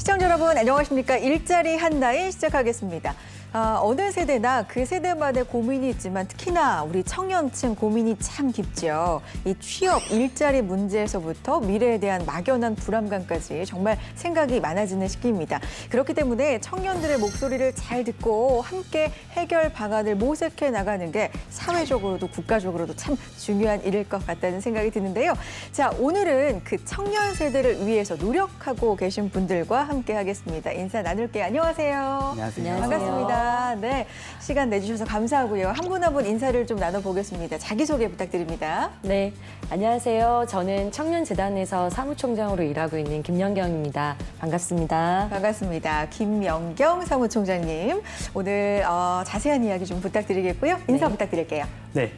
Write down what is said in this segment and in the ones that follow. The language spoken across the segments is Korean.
시청자 여러분 안녕하십니까. 일자리 한나인 시작하겠습니다. 어느 세대나 그 세대만의 고민이 있지만 특히나 우리 청년층 고민이 참 깊죠. 이 취업, 일자리 문제에서부터 미래에 대한 막연한 불안감까지 정말 생각이 많아지는 시기입니다. 그렇기 때문에 청년들의 목소리를 잘 듣고 함께 해결 방안을 모색해 나가는 게 사회적으로도 국가적으로도 참 중요한 일일 것 같다는 생각이 드는데요. 자, 오늘은 그 청년 세대를 위해서 노력하고 계신 분들과 함께 하겠습니다. 인사 나눌게요. 안녕하세요. 안녕하세요. 반갑습니다. 네, 시간 내주셔서 감사하고요. 한 분 한 분 인사를 좀 나눠보겠습니다. 자기소개 부탁드립니다. 네, 안녕하세요. 저는 청년재단에서 사무총장으로 일하고 있는 김연경입니다. 반갑습니다. 반갑습니다. 김연경 사무총장님. 오늘 자세한 이야기 좀 부탁드리겠고요. 인사 네. 부탁드릴게요. 네,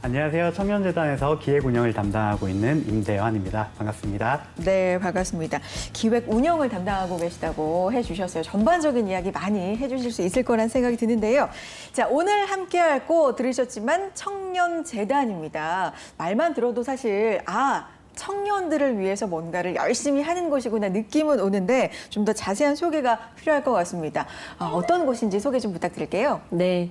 안녕하세요. 청년재단에서 기획 운영을 담당하고 있는 임대환입니다. 반갑습니다. 네, 반갑습니다. 기획 운영을 담당하고 계시다고 해주셨어요. 전반적인 이야기 많이 해주실 수 있을 거란 생각이 드는데요. 자, 오늘 함께할 거 들으셨지만 청년재단입니다. 말만 들어도 사실 청년들을 위해서 뭔가를 열심히 하는 곳이구나 느낌은 오는데 좀 더 자세한 소개가 필요할 것 같습니다. 어떤 곳인지 소개 좀 부탁드릴게요. 네.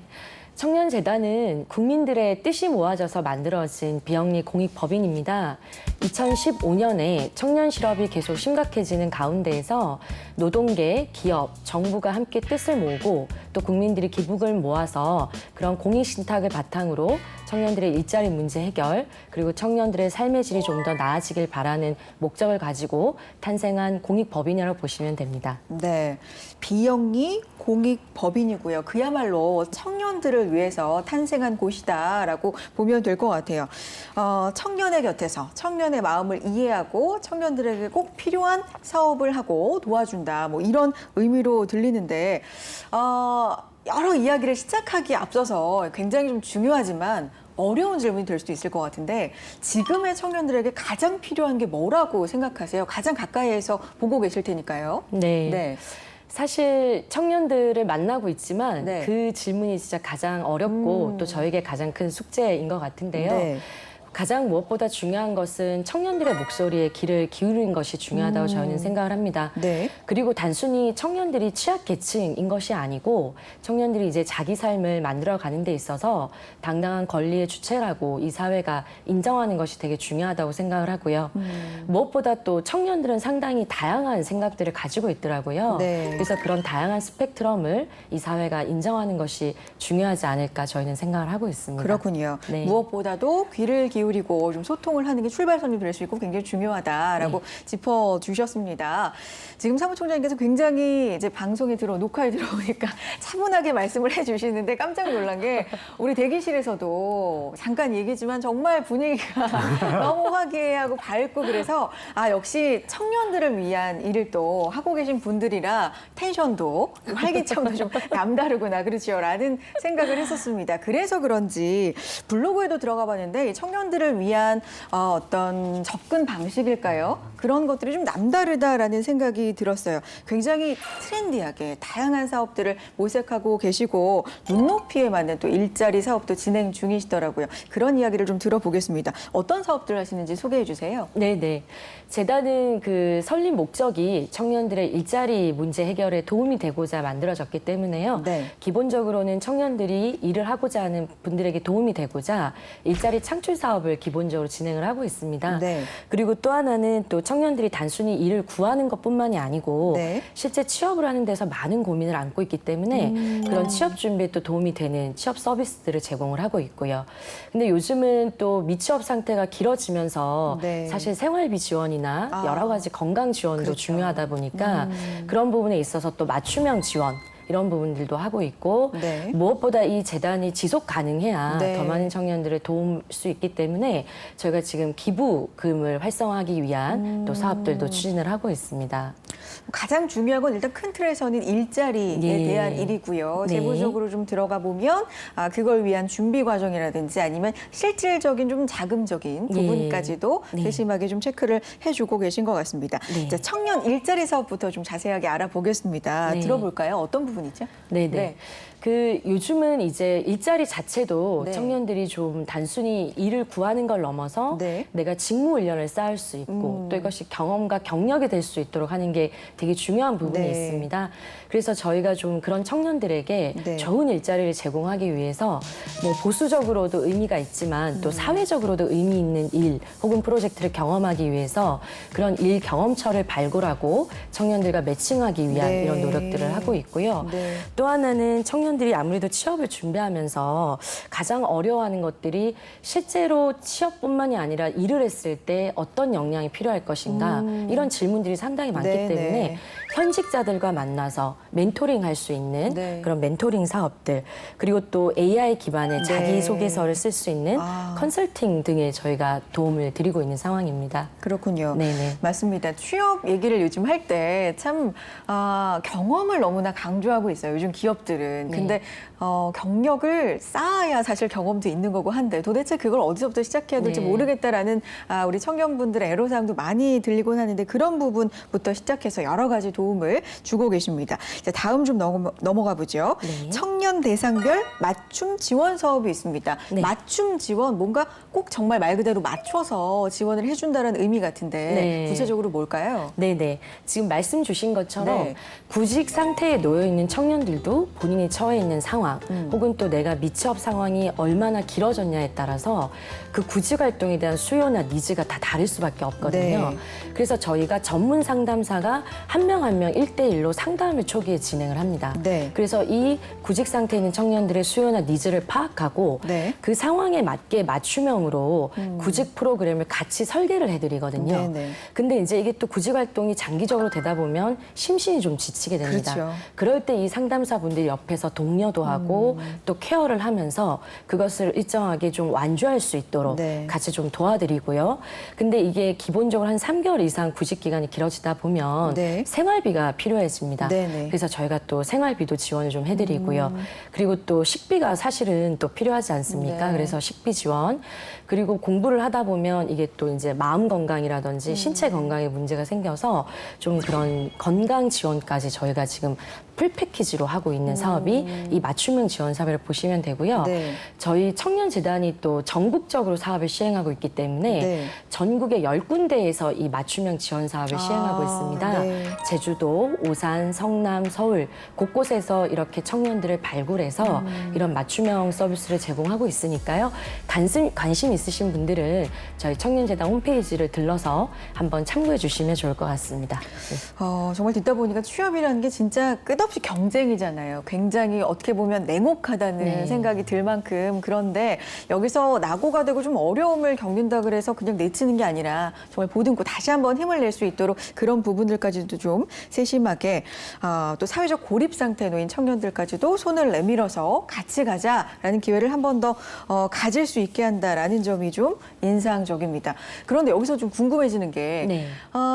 청년재단은 국민들의 뜻이 모아져서 만들어진 비영리 공익법인입니다. 2015년에 청년 실업이 계속 심각해지는 가운데에서 노동계, 기업, 정부가 함께 뜻을 모으고 또 국민들이 기부금을 모아서 그런 공익신탁을 바탕으로 청년들의 일자리 문제 해결 그리고 청년들의 삶의 질이 좀 더 나아지길 바라는 목적을 가지고 탄생한 공익법인이라고 보시면 됩니다. 네, 비영리 공익법인이고요. 그야말로 청년들을 위해서 탄생한 곳이다라고 보면 될 것 같아요. 청년의 곁에서 청년의 마음을 이해하고 청년들에게 꼭 필요한 사업을 하고 도와준다. 뭐 이런 의미로 들리는데 여러 이야기를 시작하기에 앞서서 굉장히 좀 중요하지만 어려운 질문이 될 수도 있을 것 같은데 지금의 청년들에게 가장 필요한 게 뭐라고 생각하세요? 가장 가까이에서 보고 계실 테니까요. 네. 네. 사실 청년들을 만나고 있지만 네. 그 질문이 진짜 가장 어렵고 또 저에게 가장 큰 숙제인 것 같은데요. 네. 가장 무엇보다 중요한 것은 청년들의 목소리에 귀를 기울이는 것이 중요하다고 저는 생각을 합니다. 네. 그리고 단순히 청년들이 취약계층인 것이 아니고 청년들이 이제 자기 삶을 만들어가는 데 있어서 당당한 권리의 주체라고 이 사회가 인정하는 것이 되게 중요하다고 생각을 하고요. 무엇보다 또 청년들은 상당히 다양한 생각들을 가지고 있더라고요. 네. 그래서 그런 다양한 스펙트럼을 이 사회가 인정하는 것이 중요하지 않을까 저희는 생각을 하고 있습니다. 그렇군요. 네. 무엇보다도 귀를 기울이고 좀 소통을 하는 게 출발선이 될 수 있고 굉장히 중요하다라고 짚어주셨습니다. 지금 사무총장님께서 굉장히 이제 방송에 녹화에 들어오니까 차분하게 말씀을 해주시는데 깜짝 놀란 게 우리 대기실에서도 잠깐 얘기지만 정말 분위기가 너무 화기애애하고 밝고 그래서 역시 청년들을 위한 일을 또 하고 계신 분들이라 텐션도 활기청도 좀 남다르구나 그렇죠 라는 생각을 했었습니다. 그래서 그런지 블로그에도 들어가 봤는데 이 청년들을 위한 어떤 접근 방식일까요? 그런 것들이 좀 남다르다라는 생각이 들었어요. 굉장히 트렌디하게 다양한 사업들을 모색하고 계시고 눈높이에 맞는 또 일자리 사업도 진행 중이시더라고요. 그런 이야기를 좀 들어보겠습니다. 어떤 사업들 하시는지 소개해 주세요. 네네. 재단은 그 설립 목적이 청년들의 일자리 문제 해결에 도움이 되고자 만들어졌기 때문에요. 네. 기본적으로는 청년들이 일을 하고자 하는 분들에게 도움이 되고자 일자리 창출 사업을 기본적으로 진행을 하고 있습니다. 네. 그리고 또 하나는 또 청년들이 단순히 일을 구하는 것뿐만이 아니고 네. 실제 취업을 하는 데서 많은 고민을 안고 있기 때문에 그런 취업 준비에 또 도움이 되는 취업 서비스들을 제공을 하고 있고요. 근데 요즘은 또 미취업 상태가 길어지면서 네. 사실 생활비 지원이나 여러 가지 건강 지원도 그렇죠. 중요하다 보니까 그런 부분에 있어서 또 맞춤형 지원 이런 부분들도 하고 있고 네. 무엇보다 이 재단이 지속 가능해야 네. 더 많은 청년들을 도울 수 있기 때문에 저희가 지금 기부금을 활성화하기 위한 또 사업들도 추진을 하고 있습니다. 가장 중요한 건 일단 큰 틀에서는 일자리에 예. 대한 일이고요. 네. 세부적으로 좀 들어가 보면 그걸 위한 준비 과정이라든지 아니면 실질적인 좀 자금적인 예. 부분까지도 네. 세심하게 좀 체크를 해주고 계신 것 같습니다. 네. 자, 청년 일자리 사업부터 좀 자세하게 알아보겠습니다. 네. 들어볼까요? 어떤 부분이죠? 네네. 네. 그 요즘은 이제 일자리 자체도 네. 청년들이 좀 단순히 일을 구하는 걸 넘어서 네. 내가 직무 훈련을 쌓을 수 있고 또 이것이 경험과 경력이 될 수 있도록 하는 게 되게 중요한 부분이 네. 있습니다. 그래서 저희가 좀 그런 청년들에게 네. 좋은 일자리를 제공하기 위해서 뭐 보수적으로도 의미가 있지만 또 사회적으로도 의미 있는 일 혹은 프로젝트를 경험하기 위해서 그런 일 경험처를 발굴하고 청년들과 매칭하기 위한 네. 이런 노력들을 하고 있고요. 네. 또 하나는 청년들이 아무래도 취업을 준비하면서 가장 어려워하는 것들이 실제로 취업뿐만이 아니라 일을 했을 때 어떤 역량이 필요할 것인가 이런 질문들이 상당히 많기 네, 때문에 네. 현직자들과 만나서 멘토링 할 수 있는 네. 그런 멘토링 사업들 그리고 또 AI 기반의 네. 자기소개서를 쓸 수 있는 아. 컨설팅 등에 저희가 도움을 드리고 있는 상황입니다. 그렇군요. 네네. 맞습니다. 취업 얘기를 요즘 할 때 참 경험을 너무나 강조하고 있어요. 요즘 기업들은. 네. 근데 경력을 쌓아야 사실 경험도 있는 거고 한데 도대체 그걸 어디서부터 시작해야 될지 네. 모르겠다라는 우리 청년분들의 애로사항도 많이 들리곤 하는데 그런 부분부터 시작해서 여러 가지 도움을 주고 계십니다. 자, 다음 좀 넘어가 보죠. 네. 청년 대상별 맞춤 지원 사업이 있습니다. 네. 맞춤 지원 뭔가 꼭 정말 말 그대로 맞춰서 지원을 해준다는 의미 같은데 네. 구체적으로 뭘까요? 네네. 지금 말씀 주신 것처럼 네. 구직 상태에 놓여 있는 청년들도 본인이 처해 있는 상황 혹은 또 내가 미취업 상황이 얼마나 길어졌냐에 따라서 그 구직 활동에 대한 수요나 니즈가 다 다를 수밖에 없거든요. 네. 그래서 저희가 전문 상담사가 한 명 한 명 1대1로 상담을 초기에 진행을 합니다. 네. 그래서 이 구직 상태에 있는 청년들의 수요나 니즈를 파악하고 네. 그 상황에 맞게 맞춤형으로 구직 프로그램을 같이 설계를 해드리거든요. 네네. 근데 이제 이게 또 구직 활동이 장기적으로 되다 보면 심신이 좀 지치게 됩니다. 그렇죠. 그럴 때 이 상담사분들이 옆에서 독려도 하고 또 케어를 하면서 그것을 일정하게 좀 완주할 수 있도록 네. 같이 좀 도와드리고요. 근데 이게 기본적으로 한 3개월 이상 구직 기간이 길어지다 보면 네. 생활비가 필요해집니다. 네네. 그래서 저희가 또 생활비도 지원을 좀 해드리고요. 그리고 또 식비가 사실은 또 필요하지 않습니까? 네. 그래서 식비 지원. 그리고 공부를 하다 보면 이게 또 이제 마음 건강이라든지 신체 건강에 문제가 생겨서 좀 그런 건강 지원까지 저희가 지금 풀 패키지로 하고 있는 사업이 이 맞춤형 지원 사업을 보시면 되고요. 네. 저희 청년재단이 또 전국적으로 사업을 시행하고 있기 때문에 네. 전국의 10군데에서 이 맞춤형 지원 사업을 시행하고 있습니다. 네. 제주도, 오산, 성남, 서울 곳곳에서 이렇게 청년들을 발굴해서 이런 맞춤형 서비스를 제공하고 있으니까요. 관심 있으신 분들은 저희 청년재단 홈페이지를 들러서 한번 참고해 주시면 좋을 것 같습니다. 네. 정말 듣다 보니까 취업이라는 게 진짜 끝없이 경쟁이잖아요. 굉장히 어떻게 보면 냉혹하다는 네. 생각이 들 만큼 그런데 여기서 낙오가 되고 좀 어려움을 겪는다 그래서 그냥 내치는 게 아니라 정말 보듬고 다시 한번 힘을 낼 수 있도록 그런 부분들까지도 좀 세심하게 또 사회적 고립 상태에 놓인 청년들까지도 손을 내밀어서 같이 가자라는 기회를 한 번 더 가질 수 있게 한다라는 점이 좀 인상적입니다. 그런데 여기서 좀 궁금해지는 게 네.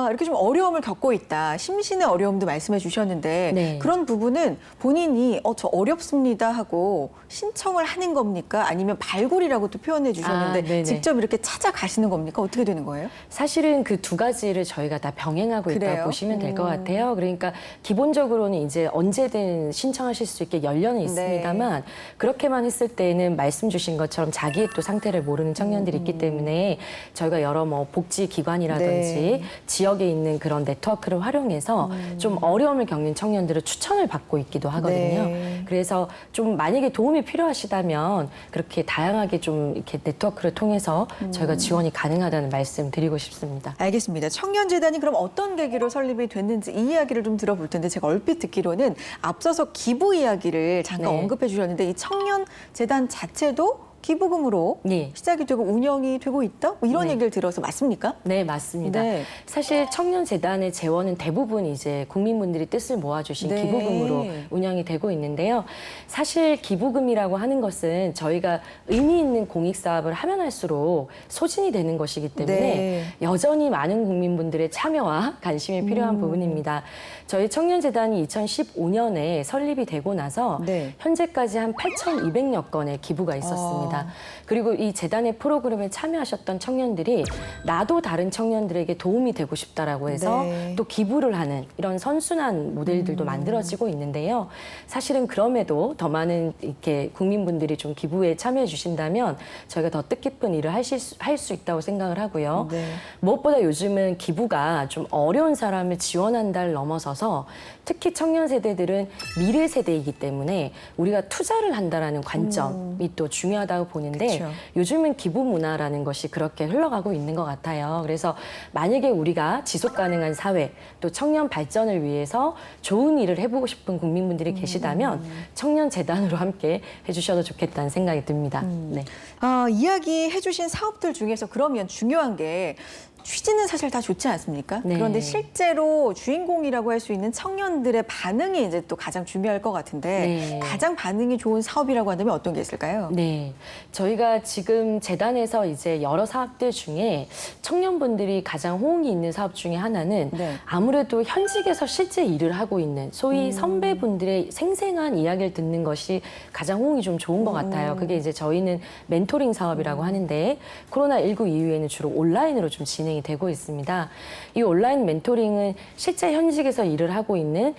이렇게 좀 어려움을 겪고 있다. 심신의 어려움도 말씀해 주셨는데 네. 그런 부분은 본인이 저 어렵습니다 하고 신청을 하는 겁니까? 아니면 발굴이라고 또 표현해 주셨는데 네네. 직접 이렇게 찾아가시는 겁니까? 어떻게 되는 거예요? 사실은 그 두 가지를 저희가 다 병행하고 그래요? 있다고 보시면 될 것 같아요. 그러니까 기본적으로는 이제 언제든 신청하실 수 있게 열려는 있습니다만 그렇게만 했을 때는 말씀 주신 것처럼 자기의 또 상태를 모르는 청년들이 있기 때문에 저희가 여러 뭐 복지기관이라든지 네. 지역에 있는 그런 네트워크를 활용해서 좀 어려움을 겪는 청년들을 추천을 받고 있기도 하거든요. 네. 그래서 좀 만약에 도움이 필요하시다면 그렇게 다양하게 좀 이렇게 네트워크를 통해서 저희가 지원이 가능하다는 말씀 드리고 싶습니다. 알겠습니다. 청년재단이 그럼 어떤 계기로 설립이 됐는지 이 이야기를 좀 들어볼 텐데 제가 얼핏 듣기로는 앞서서 기부 이야기를 잠깐 네. 언급해 주셨는데 이 청년재단 자체도 기부금으로 네. 시작이 되고 운영이 되고 있다? 뭐 이런 네. 얘기를 들어서 맞습니까? 네, 맞습니다. 네. 사실 청년재단의 재원은 대부분 이제 국민분들이 뜻을 모아주신 네. 기부금으로 운영이 되고 있는데요. 사실 기부금이라고 하는 것은 저희가 의미 있는 공익사업을 하면 할수록 소진이 되는 것이기 때문에 네. 여전히 많은 국민분들의 참여와 관심이 필요한 부분입니다. 저희 청년재단이 2015년에 설립이 되고 나서 네. 현재까지 한 8,200여 건의 기부가 있었습니다. 있습니다. 그리고 이 재단의 프로그램에 참여하셨던 청년들이 나도 다른 청년들에게 도움이 되고 싶다라고 해서 네. 또 기부를 하는 이런 선순환 모델들도 만들어지고 있는데요. 사실은 그럼에도 더 많은 이렇게 국민분들이 좀 기부에 참여해 주신다면 저희가 더 뜻깊은 일을 할 수 있다고 생각을 하고요. 네. 무엇보다 요즘은 기부가 좀 어려운 사람을 지원한다를 넘어서서 특히 청년 세대들은 미래 세대이기 때문에 우리가 투자를 한다라는 관점이 또 중요하다고 보는데 그쵸. 요즘은 기부 문화라는 것이 그렇게 흘러가고 있는 것 같아요. 그래서 만약에 우리가 지속 가능한 사회 또 청년 발전을 위해서 좋은 일을 해보고 싶은 국민분들이 계시다면 청년 재단으로 함께 해주셔도 좋겠다는 생각이 듭니다. 네. 이야기해 주신 사업들 중에서 그러면 중요한 게 취지는 사실 다 좋지 않습니까? 네. 그런데 실제로 주인공이라고 할 수 있는 청년들의 반응이 이제 또 가장 중요할 것 같은데 네. 가장 반응이 좋은 사업이라고 한다면 어떤 게 있을까요? 네, 저희가 지금 재단에서 이제 여러 사업들 중에 청년분들이 가장 호응이 있는 사업 중에 하나는 네. 아무래도 현직에서 실제 일을 하고 있는 소위 선배분들의 생생한 이야기를 듣는 것이 가장 호응이 좀 좋은 것 같아요. 그게 이제 저희는 멘토링 사업이라고 하는데 코로나19 이후에는 주로 온라인으로 좀 진행이 되고 있습니다. 이 온라인 멘토링은 실제 현직에서 일을 하고 있는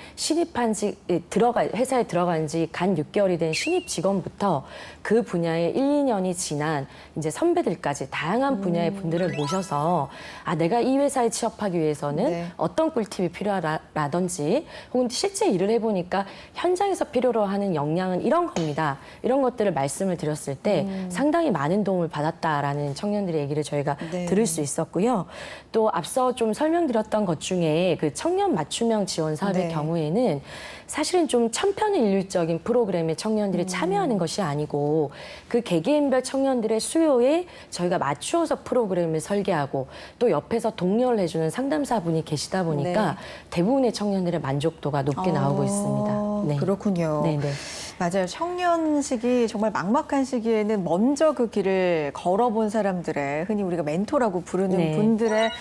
회사에 들어간 지 간 6개월이 된 신입 직원부터 그 분야에 1, 2년이 지난 이제 선배들까지 다양한 분야의 분들을 모셔서 내가 이 회사에 취업하기 위해서는 네. 어떤 꿀팁이 필요하다든지 혹은 실제 일을 해보니까 현장에서 필요로 하는 역량은 이런 겁니다. 이런 것들을 말씀을 드렸을 때 상당히 많은 도움을 받았다라는 청년들의 얘기를 저희가 네. 들을 수 있었고요. 또 앞서 좀 설명드렸던 것 중에 그 청년 맞춤형 지원 사업의 네. 경우에는 사실은 좀 천편일률적인 프로그램에 청년들이 참여하는 것이 아니고 그 개개인별 청년들의 수요에 저희가 맞추어서 프로그램을 설계하고 또 옆에서 독려를 해주는 상담사분이 계시다 보니까 네. 대부분의 청년들의 만족도가 높게 나오고 있습니다. 네. 그렇군요. 네, 네. 맞아요. 청년 시기 정말 막막한 시기에는 먼저 그 길을 걸어본 사람들의 흔히 우리가 멘토라고 부르는 네. 분들의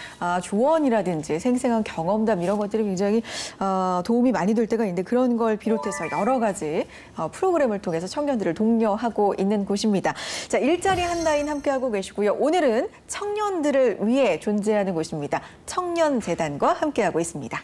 조언이라든지 생생한 경험담 이런 것들이 굉장히 도움이 많이 될 때가 있는데 그런 걸 비롯해서 여러 가지 프로그램을 통해서 청년들을 독려하고 있는 곳입니다. 자, 일자리 한라인 함께하고 계시고요. 오늘은 청년들을 위해 존재하는 곳입니다. 청년재단과 함께하고 있습니다.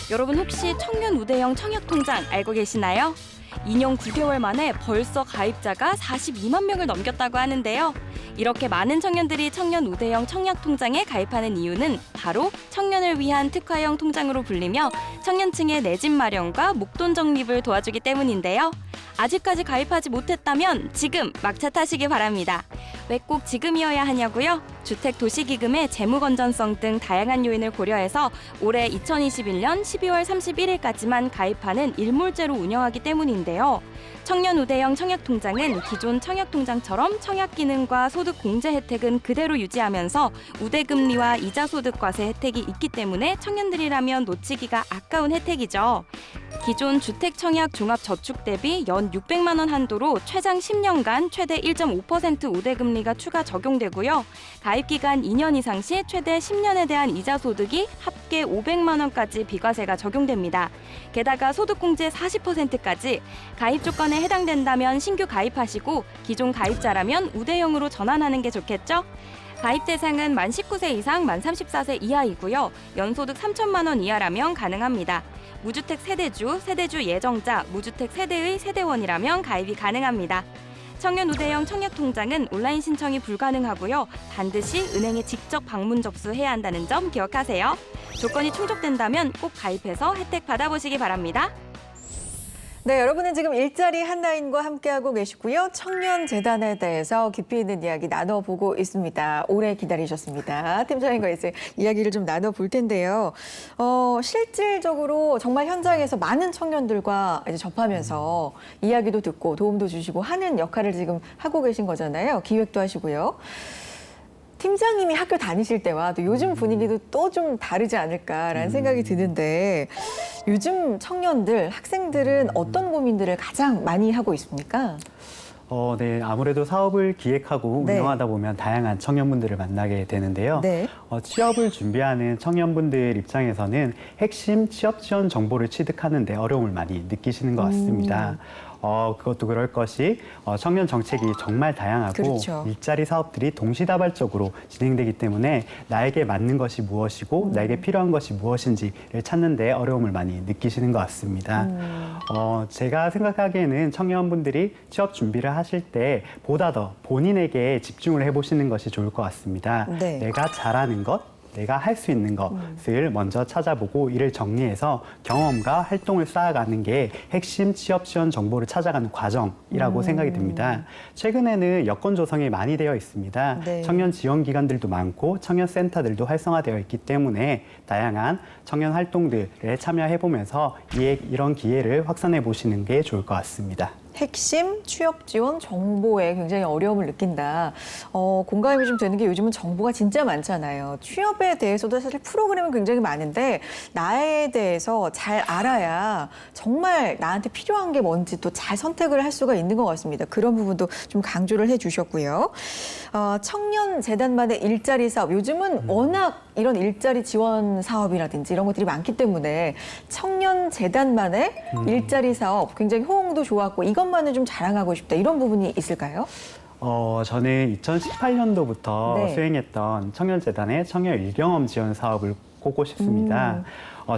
여러분 혹시 청년 우대형 청약통장 알고 계시나요? 2년 9개월 만에 벌써 가입자가 42만 명을 넘겼다고 하는데요. 이렇게 많은 청년들이 청년 우대형 청약통장에 가입하는 이유는 바로 청년을 위한 특화형 통장으로 불리며 청년층의 내 집 마련과 목돈 적립을 도와주기 때문인데요. 아직까지 가입하지 못했다면 지금 막차 타시기 바랍니다. 왜 꼭 지금이어야 하냐고요? 주택도시기금의 재무 건전성 등 다양한 요인을 고려해서 올해 2021년 12월 31일까지만 가입하는 일몰제로 운영하기 때문인데요. 청년 우대형 청약통장은 기존 청약통장처럼 청약 기능과 소득 공제 혜택은 그대로 유지하면서 우대금리와 이자 소득 과세 혜택이 있기 때문에 청년들이라면 놓치기가 아까운 혜택이죠. 기존 주택 청약 종합 저축 대비 연 600만 원 한도로 최장 10년간 최대 1.5% 우대금리가 추가 적용되고요. 가입 기간 2년 이상 시 최대 10년에 대한 이자 소득이 합계 500만 원까지 비과세가 적용됩니다. 게다가 소득 공제 40%까지 가입 조건에 해당된다면 신규 가입하시고 기존 가입자라면 우대형으로 전환하는 게 좋겠죠? 가입 대상은 만 19세 이상, 만 34세 이하이고요. 연소득 3천만 원 이하라면 가능합니다. 무주택 세대주, 세대주 예정자, 무주택 세대의 세대원이라면 가입이 가능합니다. 청년 우대형 청약통장은 온라인 신청이 불가능하고요. 반드시 은행에 직접 방문 접수해야 한다는 점 기억하세요. 조건이 충족된다면 꼭 가입해서 혜택 받아보시기 바랍니다. 네, 여러분은 지금 일자리 한라인과 함께하고 계시고요. 청년재단에 대해서 깊이 있는 이야기 나눠보고 있습니다. 오래 기다리셨습니다. 팀장님과 이제 이야기를 좀 나눠볼 텐데요. 실질적으로 정말 현장에서 많은 청년들과 이제 접하면서 이야기도 듣고 도움도 주시고 하는 역할을 지금 하고 계신 거잖아요. 기획도 하시고요. 팀장님이 학교 다니실 때와 또 요즘 분위기도 또 좀 다르지 않을까라는 생각이 드는데 요즘 청년들, 학생들은 어떤 고민들을 가장 많이 하고 있습니까? 네, 아무래도 사업을 기획하고 네. 운영하다 보면 다양한 청년분들을 만나게 되는데요. 네. 취업을 준비하는 청년분들 입장에서는 핵심 취업 지원 정보를 취득하는 데 어려움을 많이 느끼시는 것 같습니다. 그것도 그럴 것이 청년 정책이 정말 다양하고 그렇죠. 일자리 사업들이 동시다발적으로 진행되기 때문에 나에게 맞는 것이 무엇이고 나에게 필요한 것이 무엇인지를 찾는 데 어려움을 많이 느끼시는 것 같습니다. 제가 생각하기에는 청년분들이 취업 준비를 하실 때 보다 더 본인에게 집중을 해보시는 것이 좋을 것 같습니다. 네. 내가 잘하는 것, 내가 할 수 있는 것을 먼저 찾아보고 이를 정리해서 경험과 활동을 쌓아가는 게 핵심 취업 지원 정보를 찾아가는 과정이라고 생각이 듭니다. 최근에는 여건 조성이 많이 되어 있습니다. 네. 청년 지원 기관들도 많고 청년 센터들도 활성화되어 있기 때문에 다양한 청년 활동들에 참여해 보면서 이런 기회를 확산해 보시는 게 좋을 것 같습니다. 핵심 취업 지원 정보에 굉장히 어려움을 느낀다. 공감이 좀 되는 게 요즘은 정보가 진짜 많잖아요. 취업에 대해서도 사실 프로그램은 굉장히 많은데 나에 대해서 잘 알아야 정말 나한테 필요한 게 뭔지 또 잘 선택을 할 수가 있는 것 같습니다. 그런 부분도 좀 강조를 해주셨고요. 청년재단만의 일자리 사업, 요즘은 워낙 이런 일자리 지원 사업이라든지 이런 것들이 많기 때문에 청년재단만의 일자리 사업 굉장히 호응도 좋았고 이것만을 좀 자랑하고 싶다. 이런 부분이 있을까요? 저는 2018년도부터 네. 수행했던 청년재단의 청년 일경험 지원 사업을 꼽고 싶습니다.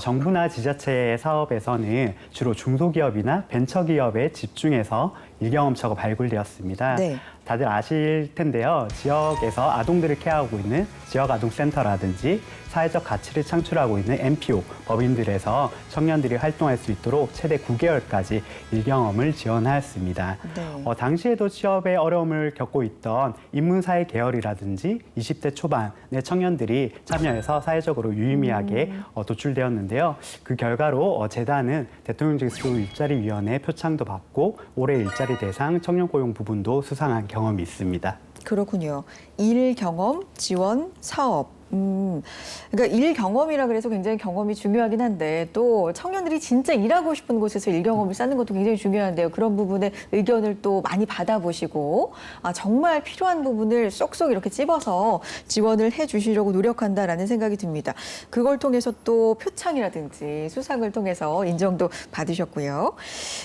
정부나 지자체 사업에서는 주로 중소기업이나 벤처기업에 집중해서 일경험처가 발굴되었습니다. 네. 다들 아실 텐데요. 지역에서 아동들을 케어하고 있는 지역아동센터라든지 사회적 가치를 창출하고 있는 NPO, 법인들에서 청년들이 활동할 수 있도록 최대 9개월까지 일경험을 지원하였습니다. 네. 당시에도 취업에 어려움을 겪고 있던 인문사회 계열이라든지 20대 초반의 청년들이 참여해서 사회적으로 유의미하게 도출되었는데요. 그 결과로 재단은 대통령직수 일자리위원회 표창도 받고 올해 일자리 대상 청년 고용 부분도 수상한 경험이 있습니다. 그렇군요. 일 경험, 지원, 사업. 그러니까 일 경험이라 그래서 굉장히 경험이 중요하긴 한데 또 청년들이 진짜 일하고 싶은 곳에서 일 경험을 쌓는 것도 굉장히 중요한데요. 그런 부분에 의견을 또 많이 받아보시고 정말 필요한 부분을 쏙쏙 이렇게 찝어서 지원을 해주시려고 노력한다라는 생각이 듭니다. 그걸 통해서 또 표창이라든지 수상을 통해서 인정도 받으셨고요.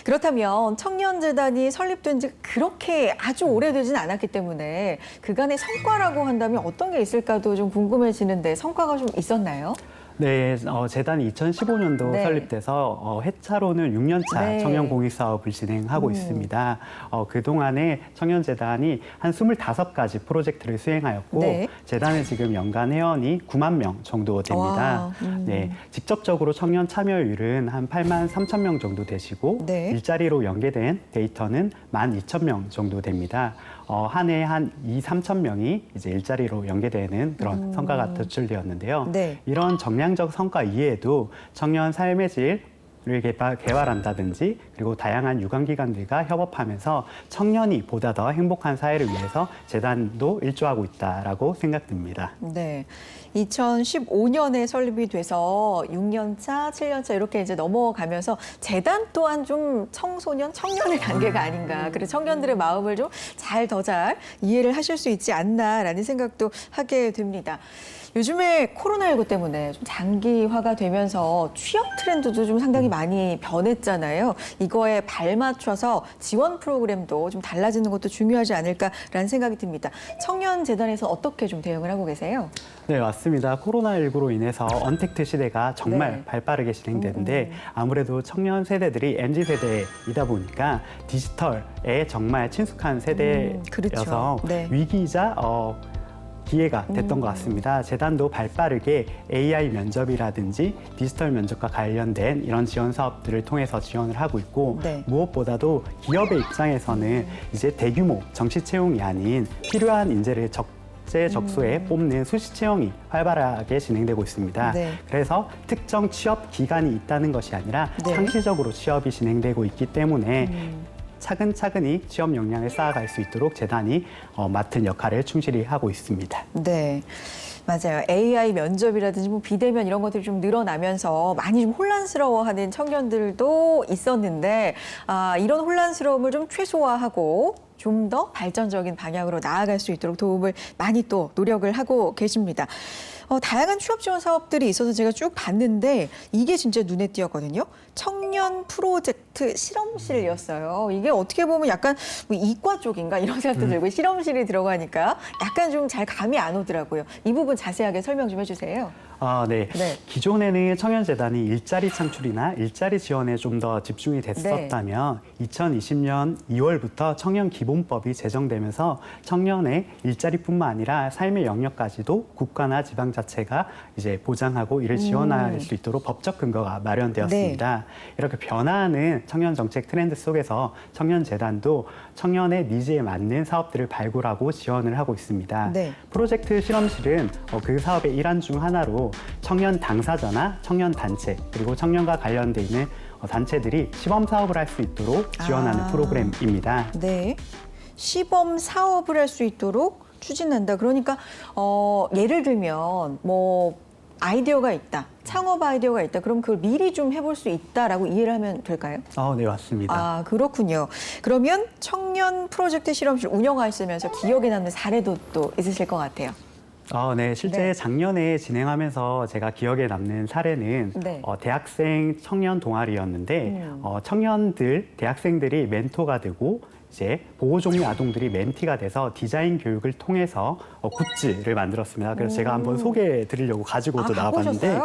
그렇다면 청년재단이 설립된 지 그렇게 아주 오래되진 않았기 때문에 그간의 성과라고 한다면 어떤 게 있을까도 좀 궁금해지는데 성과가 좀 있었나요? 네, 재단이 2015년도 네. 설립돼서 해차로는 6년차 네. 청년 공익 사업을 진행하고 있습니다. 그동안에 청년재단이 한 25가지 프로젝트를 수행하였고 네. 재단은 지금 연간 회원이 9만 명 정도 됩니다. 네, 직접적으로 청년 참여율은 한 8만 3천 명 정도 되시고 네. 일자리로 연계된 데이터는 1만 2천 명 정도 됩니다. 한 해에 한 2, 3천 명이 이제 일자리로 연계되는 그런 성과가 도출되었는데요. 네. 이런 정량적 성과 이외에도 청년 삶의 질을 개발한다든지 그리고 다양한 유관기관들과 협업하면서 청년이 보다 더 행복한 사회를 위해서 재단도 일조하고 있다라고 생각됩니다. 네. 2015년에 설립이 돼서 6년차, 7년차 이렇게 이제 넘어가면서 재단 또한 좀 청소년, 청년의 단계가 아닌가. 그래서 청년들의 마음을 좀 더 잘 이해를 하실 수 있지 않나라는 생각도 하게 됩니다. 요즘에 코로나19 때문에 좀 장기화가 되면서 취업 트렌드도 좀 상당히 많이 변했잖아요. 이거에 발맞춰서 지원 프로그램도 좀 달라지는 것도 중요하지 않을까라는 생각이 듭니다. 청년재단에서 어떻게 좀 대응을 하고 계세요? 네, 맞습니다. 코로나19로 인해서 언택트 시대가 정말 네. 발빠르게 진행되는데 아무래도 청년 세대들이 MZ세대이다 보니까 디지털에 정말 친숙한 세대여서 그렇죠. 네. 위기이자 기회가 됐던 것 같습니다. 재단도 발빠르게 AI 면접이라든지 디지털 면접과 관련된 이런 지원 사업들을 통해서 지원을 하고 있고 네. 무엇보다도 기업의 입장에서는 이제 대규모 정시 채용이 아닌 필요한 인재를 적재적소에 뽑는 수시 채용이 활발하게 진행되고 있습니다. 네. 그래서 특정 취업 기간이 있다는 것이 아니라 네. 상시적으로 취업이 진행되고 있기 때문에 차근차근히 취업 역량을 쌓아갈 수 있도록 재단이 맡은 역할을 충실히 하고 있습니다. 네. 맞아요. AI 면접이라든지 뭐 비대면 이런 것들이 좀 늘어나면서 많이 좀 혼란스러워하는 청년들도 있었는데 이런 혼란스러움을 좀 최소화하고 좀 더 발전적인 방향으로 나아갈 수 있도록 도움을 많이 또 노력을 하고 계십니다. 다양한 취업 지원 사업들이 있어서 제가 쭉 봤는데 이게 진짜 눈에 띄었거든요. 청년 프로젝트 실험실이었어요. 이게 어떻게 보면 약간 뭐 이과 쪽인가 이런 생각도 들고 실험실이 들어가니까 약간 좀 잘 감이 안 오더라고요. 이 부분 자세하게 설명 좀 해주세요. 네. 네. 기존에는 청년재단이 일자리 창출이나 일자리 지원에 좀 더 집중이 됐었다면 2020년 2월부터 청년기본법이 제정되면서 청년의 일자리뿐만 아니라 삶의 영역까지도 국가나 지방자치가 이제 보장하고 이를 지원할 수 있도록 법적 근거가 마련되었습니다. 이렇게 변화하는 청년 정책 트렌드 속에서 청년재단도 청년의 니즈에 맞는 사업들을 발굴하고 지원을 하고 있습니다. 네. 프로젝트 실험실은 그 사업의 일환 중 하나로 청년 당사자나 청년 단체 그리고 청년과 관련돼 있는 단체들이 시범 사업을 할 수 있도록 지원하는 프로그램입니다. 네. 시범 사업을 할 수 있도록 추진한다. 그러니까 예를 들면 뭐 아이디어가 있다. 창업 아이디어가 있다. 그럼 그걸 미리 좀 해볼 수 있다라고 이해를 하면 될까요? 네, 맞습니다. 그렇군요. 그러면 청년 프로젝트 실험실 운영하시면서 기억에 남는 사례도 또 있으실 것 같아요. 네. 실제 네. 작년에 진행하면서 제가 기억에 남는 사례는 네. 대학생 청년 동아리였는데 대학생들이 멘토가 되고 이제 보호 종류 아동들이 멘티가 돼서 디자인 교육을 통해서 굿즈를 만들었습니다. 그래서 제가 한번 소개해 드리려고 가지고도 나와봤는데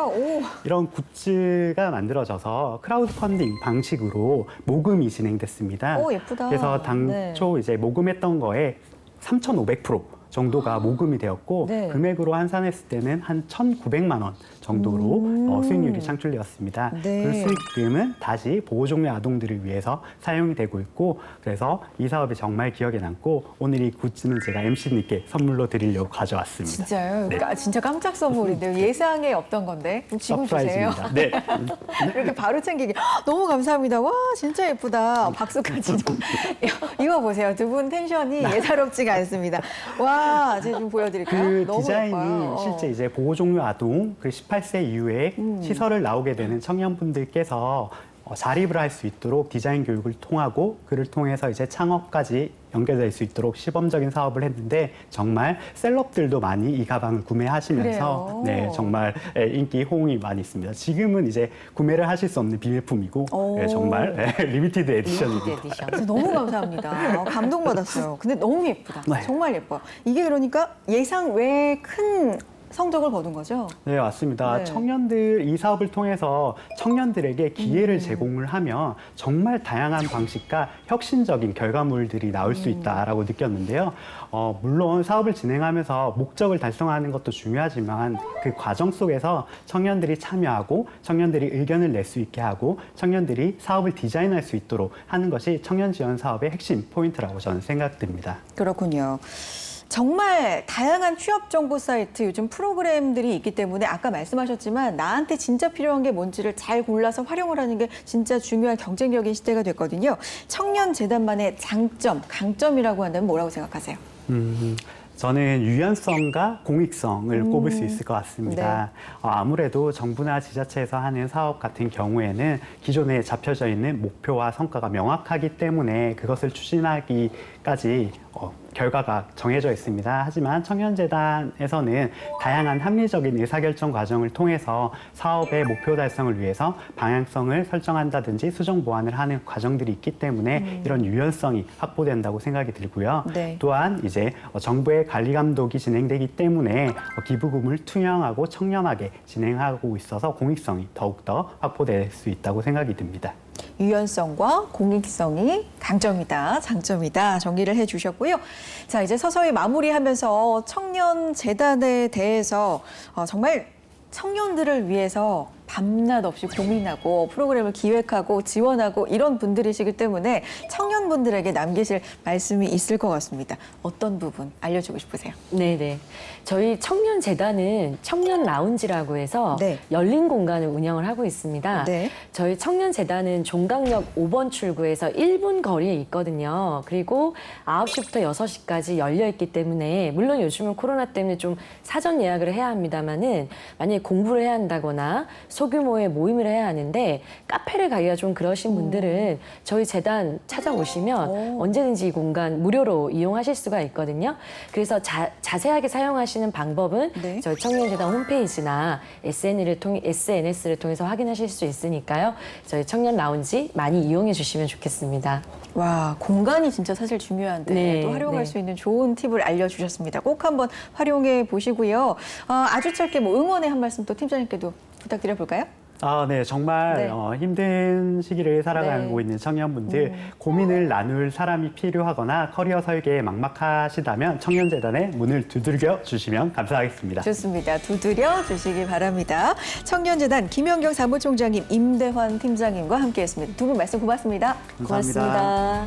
이런 굿즈가 만들어져서 크라우드 펀딩 방식으로 모금이 진행됐습니다. 예쁘다. 그래서 당초 이제 모금했던 거에 3,500% 정도가 모금이 되었고 네. 금액으로 환산했을 때는 한 1,900만 원 정도로 수익률이 창출되었습니다. 네. 그 수익금은 다시 보호종류 아동들을 위해서 사용이 되고 있고 그래서 이 사업이 정말 기억에 남고 오늘 이 굿즈는 제가 MC님께 선물로 드리려고 가져왔습니다. 진짜요? 네. 진짜 깜짝 선물인데요. 예상에 없던 건데. 그럼 지금 주세요. 서프라이즈입니다. 네. 이렇게 바로 챙기기. 너무 감사합니다. 와, 진짜 예쁘다. 박수까지 좀. 이거 보세요. 두 분 텐션이 예사롭지가 않습니다. 와, 제가 좀 보여드릴까요? 그 너무 디자인이 예뻐요. 실제 이제 보호종류 아동, 그 18세 이후에 시설을 나오게 되는 청년분들께서 자립을 할 수 있도록 디자인 교육을 통하고 그를 통해서 이제 창업까지 연결될 수 있도록 시범적인 사업을 했는데 정말 셀럽들도 많이 이 가방을 구매하시면서 그래요? 네, 정말 인기 호응이 많이 있습니다. 지금은 이제 구매를 하실 수 없는 비밀품이고 정말 리미티드 에디션입니다. 리미티드 에디션. 진짜 너무 감사합니다. 감동받았어요. 근데 너무 예쁘다. 네. 정말 예뻐요. 이게 그러니까 예상 외에 큰 성적을 거둔 거죠? 네, 맞습니다. 네. 이 사업을 통해서 청년들에게 기회를 제공을 하면 정말 다양한 방식과 혁신적인 결과물들이 나올 수 있다라고 느꼈는데요. 물론 사업을 진행하면서 목적을 달성하는 것도 중요하지만 그 과정 속에서 청년들이 참여하고 청년들이 의견을 낼 수 있게 하고 청년들이 사업을 디자인할 수 있도록 하는 것이 청년 지원 사업의 핵심 포인트라고 저는 생각됩니다. 그렇군요. 정말 다양한 취업 정보 사이트, 요즘 프로그램들이 있기 때문에 아까 말씀하셨지만 나한테 진짜 필요한 게 뭔지를 잘 골라서 활용을 하는 게 진짜 중요한 경쟁력인 시대가 됐거든요. 청년재단만의 장점, 강점이라고 한다면 뭐라고 생각하세요? 저는 유연성과 공익성을 꼽을 수 있을 것 같습니다. 아무래도 정부나 지자체에서 하는 사업 같은 경우에는 기존에 잡혀져 있는 목표와 성과가 명확하기 때문에 그것을 추진하기까지 결과가 정해져 있습니다. 하지만 청년재단에서는 다양한 합리적인 의사결정 과정을 통해서 사업의 목표 달성을 위해서 방향성을 설정한다든지 수정 보완을 하는 과정들이 있기 때문에 이런 유연성이 확보된다고 생각이 들고요. 네. 또한 이제 정부의 관리 감독이 진행되기 때문에 기부금을 투명하고 청렴하게 진행하고 있어서 공익성이 더욱더 확보될 수 있다고 생각이 듭니다. 유연성과 공익성이 강점이다, 장점이다 정리를 해주셨고요. 자, 이제 서서히 마무리하면서 청년재단에 대해서 정말 청년들을 위해서 밤낮 없이 고민하고 프로그램을 기획하고 지원하고 이런 분들이시기 때문에 청년분들에게 남기실 말씀이 있을 것 같습니다. 어떤 부분 알려주고 싶으세요? 네네. 저희 청년재단은 청년 라운지라고 해서 네. 열린 공간을 운영을 하고 있습니다. 네. 저희 청년재단은 종강역 5번 출구에서 1분 거리에 있거든요. 그리고 9시부터 6시까지 열려있기 때문에 물론 요즘은 코로나 때문에 좀 사전 예약을 해야 합니다만은 만약에 공부를 해야 한다거나 소규모의 모임을 해야 하는데 카페를 가기가 좀 그러신 분들은 저희 재단 찾아오시면 언제든지 이 공간 무료로 이용하실 수가 있거든요. 그래서 자세하게 사용하시는 방법은 네. 저희 청년재단 홈페이지나 SNS를 통해서 확인하실 수 있으니까요. 저희 청년 라운지 많이 이용해 주시면 좋겠습니다. 와, 공간이 진짜 사실 중요한데 네, 또 활용할 네. 수 있는 좋은 팁을 알려주셨습니다. 꼭 한번 활용해 보시고요. 아주 짧게 뭐 응원의 한 말씀 또 팀장님께도 부탁드려 볼까요? 네, 정말 네. 힘든 시기를 살아가고 네. 있는 청년분들 고민을 나눌 사람이 필요하거나 커리어 설계에 막막하시다면 청년재단의 문을 두들겨 주시면 감사하겠습니다. 좋습니다. 두드려 주시기 바랍니다. 청년재단 김연경 사무총장님, 임대환 팀장님과 함께했습니다. 두 분 말씀 고맙습니다. 감사합니다. 고맙습니다.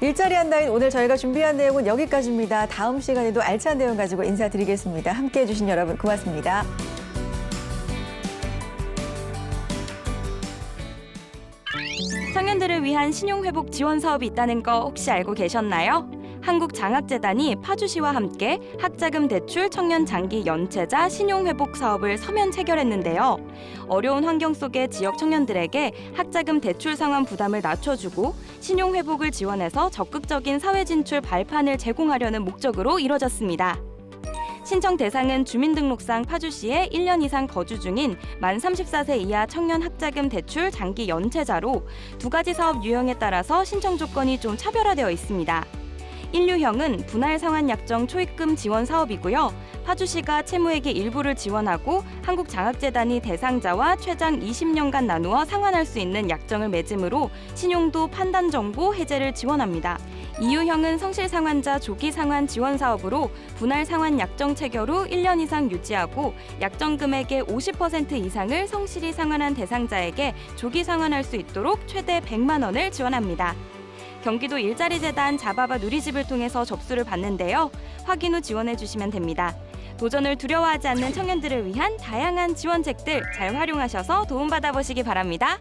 일자리 한다인 오늘 저희가 준비한 내용은 여기까지입니다. 다음 시간에도 알찬 내용 가지고 인사드리겠습니다. 함께해 주신 여러분 고맙습니다. 청년들을 위한 신용회복 지원 사업이 있다는 거 혹시 알고 계셨나요? 한국장학재단이 파주시와 함께 학자금 대출 청년 장기 연체자 신용회복 사업을 서면 체결했는데요. 어려운 환경 속의 지역 청년들에게 학자금 대출 상환 부담을 낮춰주고 신용회복을 지원해서 적극적인 사회 진출 발판을 제공하려는 목적으로 이뤄졌습니다. 신청 대상은 주민등록상 파주시에 1년 이상 거주 중인 만 34세 이하 청년 학자금 대출 장기 연체자로 두 가지 사업 유형에 따라서 신청 조건이 좀 차별화되어 있습니다. 1유형은 분할 상환 약정 초입금 지원 사업이고요. 파주시가 채무액의 일부를 지원하고 한국장학재단이 대상자와 최장 20년간 나누어 상환할 수 있는 약정을 맺음으로 신용도 판단 정보 해제를 지원합니다. 2유형은 성실 상환자 조기 상환 지원 사업으로 분할 상환 약정 체결 후 1년 이상 유지하고 약정 금액의 50% 이상을 성실히 상환한 대상자에게 조기 상환할 수 있도록 최대 100만 원을 지원합니다. 경기도 일자리재단 자바바 누리집을 통해서 접수를 받는데요. 확인 후 지원해 주시면 됩니다. 도전을 두려워하지 않는 청년들을 위한 다양한 지원책들 잘 활용하셔서 도움받아 보시기 바랍니다.